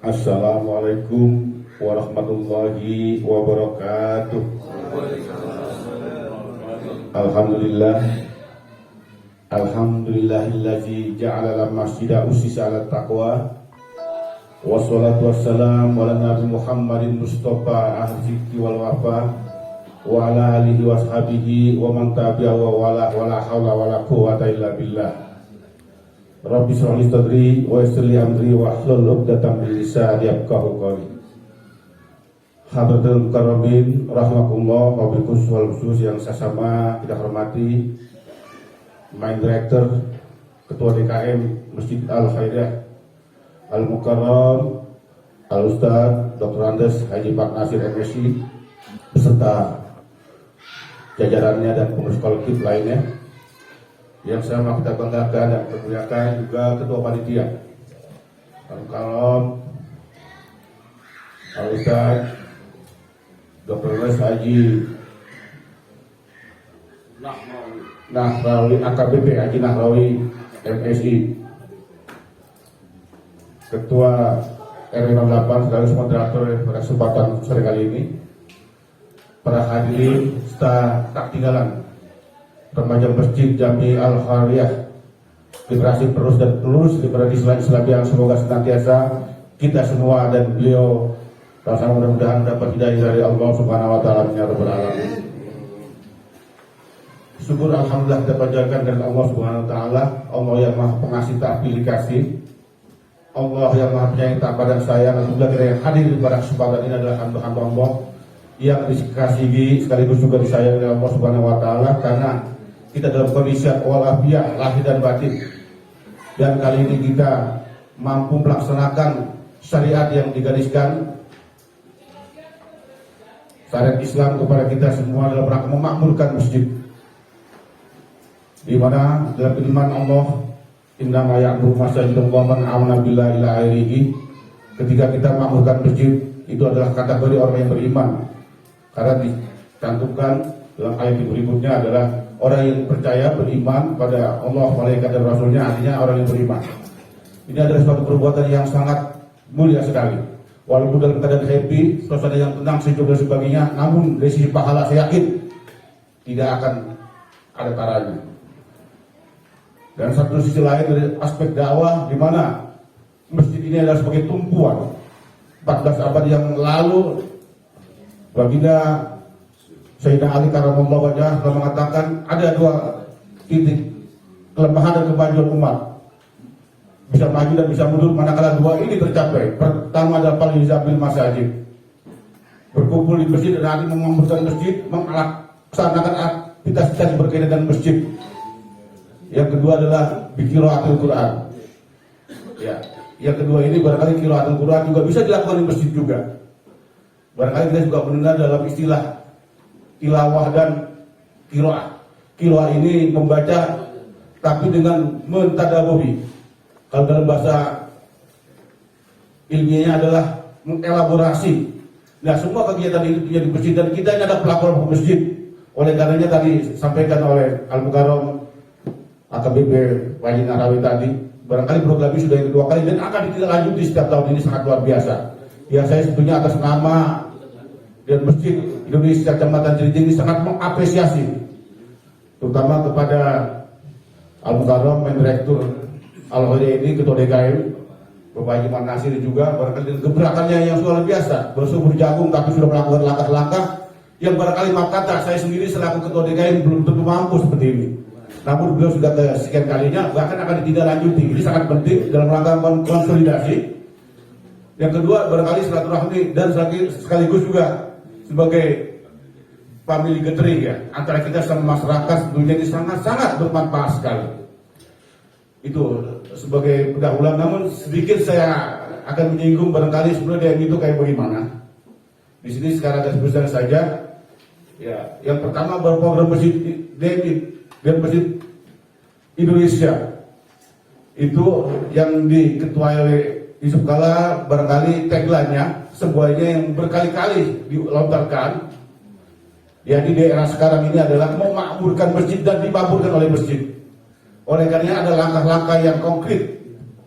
Assalamualaikum warahmatullahi wabarakatuh. Alhamdulillah. Alhamdulillahillazi ja'ala al-masjida ussisa 'ala taqwa. Wassalatu wassalamu ala nabi Muhammadin Mustafa ahli wal wafa wa ala alihi washabihi wa man tabi'ahu wa la haula wa la quwwata illa billah. Rabbi shrah li sadri wa yassir li amri wa hlul 'uqdatam min lisani yafqahu qawli. Hadratul karamin rahimakumullah, wabil khusus yang sesama kita hormati Main Director Ketua DKM Masjid Al Khairiyah Al Mukarram Al Ustadz Dr. Andes Haji Pak Nasir MSI beserta jajarannya dan pengurus kolektif lainnya yang sama kita banggakan dan kemuliakan, juga Ketua Panitia Al Mukarram Al Ustadz Dr. Andes Haji Nahrawi AKBP Haji Nahrawi MSI, Ketua RW 08 sekaligus moderator pada kesempatan sore kali ini, para hadirin serta tak tinggalan remaja Masjid Jami Al Khairiyah, generasi terus dan terus liberasi Islam yang semoga senantiasa kita semua dan beliau sama mudah-mudahan dapat hidayah dari Allah Subhanahu wa taala ya rabbal alamin. Syukur alhamdulillah kita panjatkan dari Allah Subhanahu wa taala, Allah yang Maha Pengasih tak pilih kasih, Allah yang Maha Penyayang tak padang sayang. Alhamdulillah kita yang hadir pada kesempatan ini adalah hamba-hamba Allah yang dikasihi sekaligus juga disayang oleh Allah Subhanahu wa taala, karena kita dalam kondisi walafiat lahir dan batin, dan kali ini kita mampu melaksanakan syariat yang digariskan syariat Islam kepada kita semua dalam rangka memakmurkan masjid, di mana dalam firman Allah, innama ya'muru masajidallah man amana billahi ila akhirih, ketika kita memakmurkan masjid itu adalah kategori orang yang beriman, karena dicantumkan dalam ayat berikutnya adalah orang yang percaya beriman pada Allah, malaikat dan rasulnya, artinya orang yang beriman. Ini adalah suatu perbuatan yang sangat mulia sekali. Walaupun dalam keadaan happy, suasana yang tenang, sejuk dan sebagainya, namun dari sisi pahala saya yakin tidak akan ada taranya. Dan satu sisi lain dari aspek dakwah, di mana masjid ini adalah sebagai tumpuan 14 abad yang lalu. Baginda Sayyidina Ali karramallahu wajhah telah mengatakan ada dua titik kelemahan dan kemajuan umat, bisa maju dan bisa mundur manakala dua ini tercapai. Pertama adalah paling zabil masajid, berkumpul di masjid dan nanti memakmurkan masjid, melaksanakan aktivitas yang berkaitan dengan masjid. Yang kedua adalah biqiraatul Quran. Ya, yang kedua ini barangkali qiraatul Quran juga bisa dilakukan di masjid juga. Barangkali kita juga mendengar dalam istilah tilawah dan qiraah. Qiraah ini membaca tapi dengan mentadabburi. Kalau dalam bahasa ilmiahnya adalah mengelaborasi. Nah, semua kegiatan itu di masjid, dan kita ini ada pelakon masjid. Oleh karenanya tadi sampaikan oleh Al Mukarram AKBP Haji Nahrawi tadi, barangkali program ini sudah yang kedua kali dan akan ditindaklanjuti setiap tahun ini, sangat luar biasa. Ya, saya sebetulnya atas nama dan Masjid Indonesia Kecamatan Cilincing ini sangat mengapresiasi, terutama kepada Al Mukarram Main Direktur Al Khairiyah ini, Ketua DKM Bapak Haji Pak Nasir juga, barangkali dengan gebrakannya yang luar biasa, bersumur jagung tapi sudah melakukan langkah-langkah yang barangkali maaf kata saya sendiri selaku Ketua DKM belum tentu mampu seperti ini. Namun beliau sudah ke sekian kalinya, bahkan akan ditindaklanjuti. Ini sangat penting dalam rangka konsolidasi. Yang kedua barangkali silaturahmi dan sekaligus juga sebagai family gathering ya antara kita sama masyarakat, tentunya ini sangat-sangat bermanfaat sekali. Itu sebagai pendahuluan, namun sedikit saya akan menyinggung barangkali sebenarnya itu kayak bagaimana. Di sini sekarang ada sebesar saja. Ya, yang pertama berprogram masjid David dan Masjid Indonesia itu yang diketuai oleh Yusuf Kala, barangkali tagline-nya sebuahnya yang berkali-kali dilontarkan ya di daerah sekarang ini adalah memakmurkan masjid dan dimakmurkan oleh masjid. Oleh karenanya ada langkah-langkah yang konkret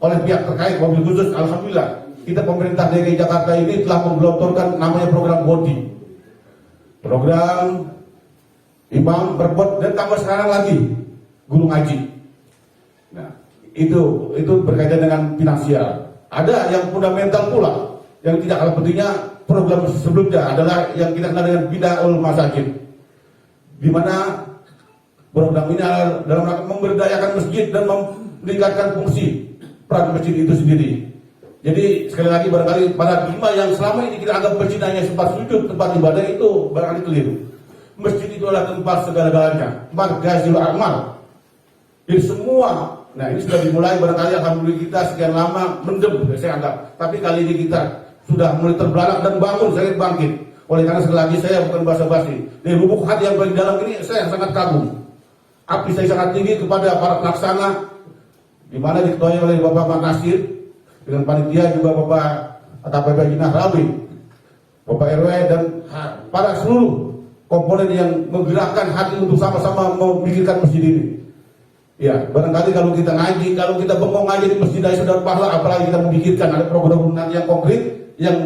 oleh pihak terkait, mobil khusus alhamdulillah kita pemerintah DKI Jakarta ini telah menggelontorkan namanya program BODI, program imam berbot, dan tambah sekarang lagi guru ngaji. Nah, itu berkaitan dengan finansial. Ada yang fundamental pula, yang tidak kalah pentingnya program sebelumnya adalah yang kita kenal dengan Binaul Masajid, di mana program ini dalam rangka memberdayakan masjid dan meningkatkan fungsi peran masjid itu sendiri. Jadi sekali lagi barangkali paradigma yang selama ini kita anggap masjid hanya tempat sujud, tempat ibadah, itu barangkali keliru. Masjid itu adalah tempat segala-galanya, markazul amal. Jadi semua, nah ini sudah dimulai barangkali alhamdulillah kita sekian lama mendem, saya anggap. Tapi kali ini kita sudah mulai terbelalak dan bangun, saya bangkit. Oleh karena sekali lagi saya bukan basa-basi. Dari lubuk hati yang paling dalam ini saya sangat kagum. Api saya sangat tinggi kepada para pelaksana, di mana diketuai oleh Bapak Makasir, dengan panitia juga Bapak KPP Jinah Rawi, Bapak RW, dan para seluruh komponen yang menggerakkan hati untuk sama-sama memikirkan masjid ini. Ya, barangkali kalau kita ngaji, kalau kita bengong ngaji di masjid aja sudah pahala, apalagi kita memikirkan ada program nanti yang konkret yang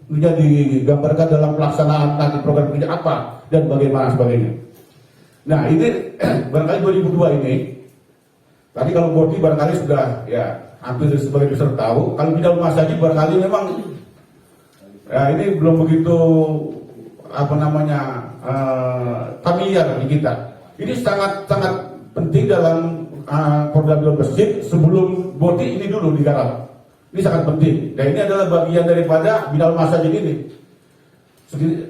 menjadi digambarkan dalam pelaksanaan nanti program kerja apa dan bagaimana sebagainya. Nah, ini barangkali 2002 ini. Tadi kalau BODI barangkali sudah ya hampir sebagai besar tahu. Kalau Binaul Masajid barangkali memang ya ini belum begitu familiar di kita. Ini sangat penting dalam program masjid. Sebelum BODI ini dulu digarap. Ini sangat penting. Dan ini adalah bagian daripada Binaul Masajid ini.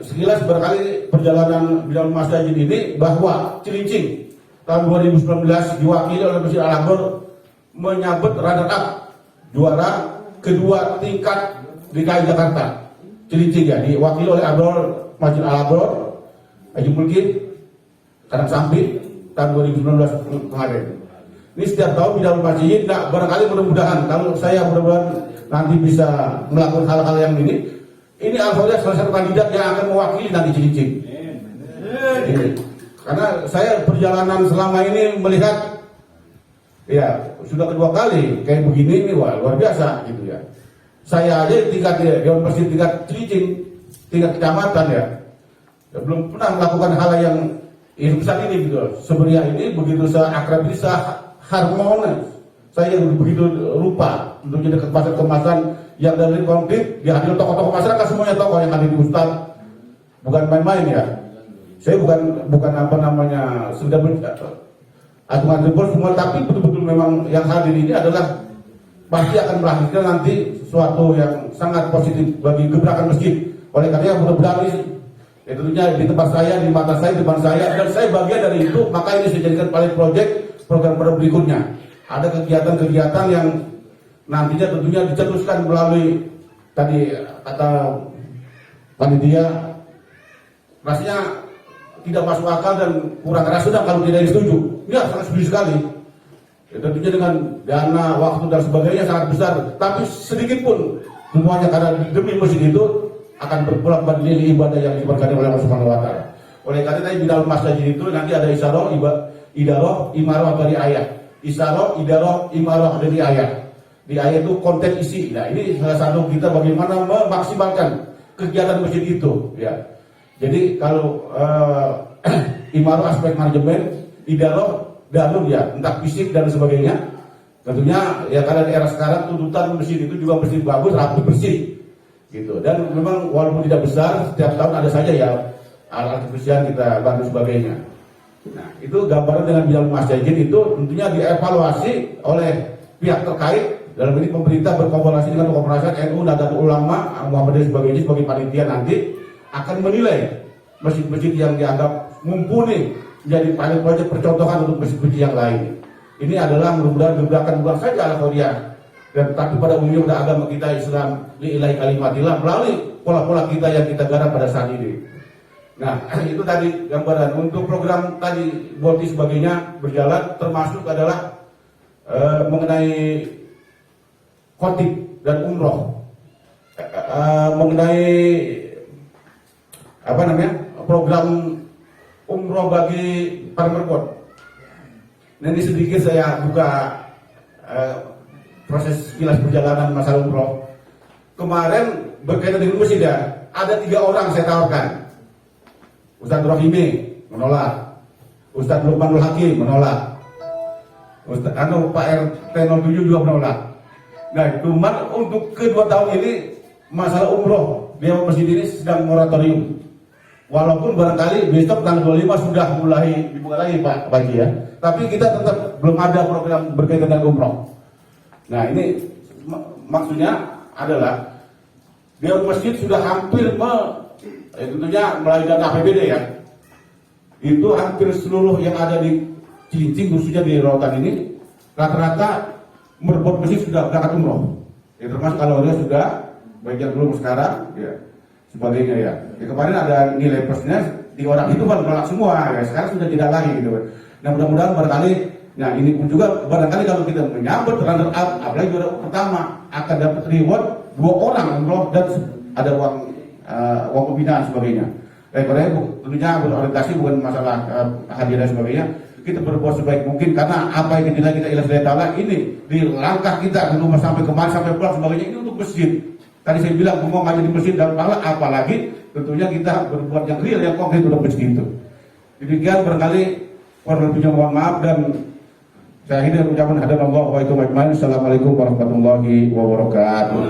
Sekilas barangkali perjalanan Binaul Masajid ini bahwa Cilincing tahun 2019 diwakili oleh Masjid Al-Akbar menyabet runner-up juara kedua tingkat DKI Jakarta. Cilincing ya, diwakili oleh Masjid Al-Akbar Haji Mulki Kadang Sampi tahun 2019 kemarin. Ini setiap tahun Binaul Masjid, nah barangkali mudah-mudahan kalau saya mudah-mudahan nanti bisa melakukan hal-hal yang ini alhamdulillah salah satu kandidat yang akan mewakili nanti Cilincing. Karena saya perjalanan selama ini melihat ya sudah kedua kali kayak begini ini, wah luar biasa gitu ya. Saya aja tingkat Dewan Masjid tingkat Cilincing, tingkat kecamatan ya belum pernah melakukan hal yang besar ini gitu. Sebenarnya ini begitu seakrab ini, harmonis. Saya begitu lupa untuk jadi kemasan yang dari konflik dihadiri tokoh-tokoh masyarakat, semuanya tokoh yang hadir di Ustaz, bukan main-main ya. Saya bukan sudah agungan jempol semua, tapi betul-betul memang yang hadir ini adalah pasti akan melahirkan nanti sesuatu yang sangat positif bagi gebrakan masjid. Oleh karena mudah-mudahan ini tentunya di tempat saya, di mata saya, di depan saya, dan saya bagian dari itu, maka ini saya jadikan pilot project program-program berikutnya. Ada kegiatan-kegiatan yang nantinya tentunya dicetuskan melalui tadi kata panitia, rasanya tidak masuk akal dan kurang rasional kalau tidak setuju. Ya sangat setuju sekali. Ya, tentunya dengan dana, waktu dan sebagainya sangat besar, tapi sedikit pun semuanya karena demi masjid itu akan berpulang pada nilai ibadah yang diberkati oleh Allah Subhanahu wa taala. Oleh karena tadi Binaul Masjid itu nanti ada isyarah, idarah, imarah dari ayat. Isyarah, idarah, imarah dari ayat. Di ayat itu konten isi. Nah, ini salah satu kita bagaimana memaksimalkan kegiatan masjid itu, ya. Jadi kalau imarah aspek manajemen, idarah dalam ya, entah fisik dan sebagainya. Tentunya ya karena di era sekarang tuntutan masjid itu juga mesti bagus, rapi, bersih. Gitu. Dan memang walaupun tidak besar, setiap tahun ada saja ya alat kebersihan kita bantu sebagainya. Nah, itu gambaran dengan Binaul Masjid itu tentunya dievaluasi oleh pihak terkait. Dalam ini pemerintah berkolaborasi dengan Koperasi NU, Nahdlatul Ulama, Muhammadiyah sebagainya sebagai panitia nanti akan menilai masjid-masjid yang dianggap mumpuni menjadi pilot project percontohan untuk masjid-masjid yang lain. Ini adalah mudah-mudahan gebrakan bukan saja Al-Qaeda, dan tapi pada umumnya agama kita Islam lillahi kalimatillah melalui pola-pola kita yang kita garap pada saat ini. Nah, itu tadi gambaran untuk program tadi BODI sebagainya berjalan, termasuk adalah mengenai khotib dan umroh, mengenai program umroh bagi para merkot. Nanti sedikit saya buka proses kilas perjalanan masalah umroh. kemarin berkaitan dengan masjid ya, ada 3 orang saya tawarkan. Ustadz Rohimi menolak, Ustadz Lukmanul Hakim menolak, Pak RT 07 juga menolak. Nah, cuman untuk kedua tahun ini masalah umroh di masjid ini sedang moratorium. Walaupun barangkali besok tanggal 25 sudah mulai dibuka lagi Pak Bagi ya, tapi kita tetap belum ada program berkaitan dengan umroh. Nah ini maksudnya adalah Dewan Masjid sudah hampir tentunya melalui dana APBD ya, itu hampir seluruh yang ada di Cilincing khususnya di Rorotan ini rata-rata berbuat masjid sudah berangkat umroh. Ya, termasuk kalau dia sudah baik yang belum sekarang ya sebagainya ya. Kemarin ada nilai plusnya 3 orang itu menolak semua ya, sekarang sudah tidak lagi gitu. Nah mudah-mudahan barangkali, nah ini pun juga barangkali kalau kita menyambut runner up, apalagi juara pertama akan dapat reward 2 orang umroh dan ada uang pembinaan sebagainya. Karena tentunya berorientasi bukan masalah hadiah dan sebagainya. Kita berbuat sebaik mungkin karena apa yang dinilai kita ilah ta'ala ini di langkah kita dulu sampai kemarin sampai pulang sebagainya ini untuk masjid. Tadi saya bilang ngomong aja di masjid dan pahala, apalagi tentunya kita berbuat yang real, yang konkret untuk masjid itu. Demikian barangkali kurang lebihnya mohon maaf dan saya akhiri ucapan hadanallahu wa itumajimain. Assalamualaikum warahmatullahi wabarakatuh.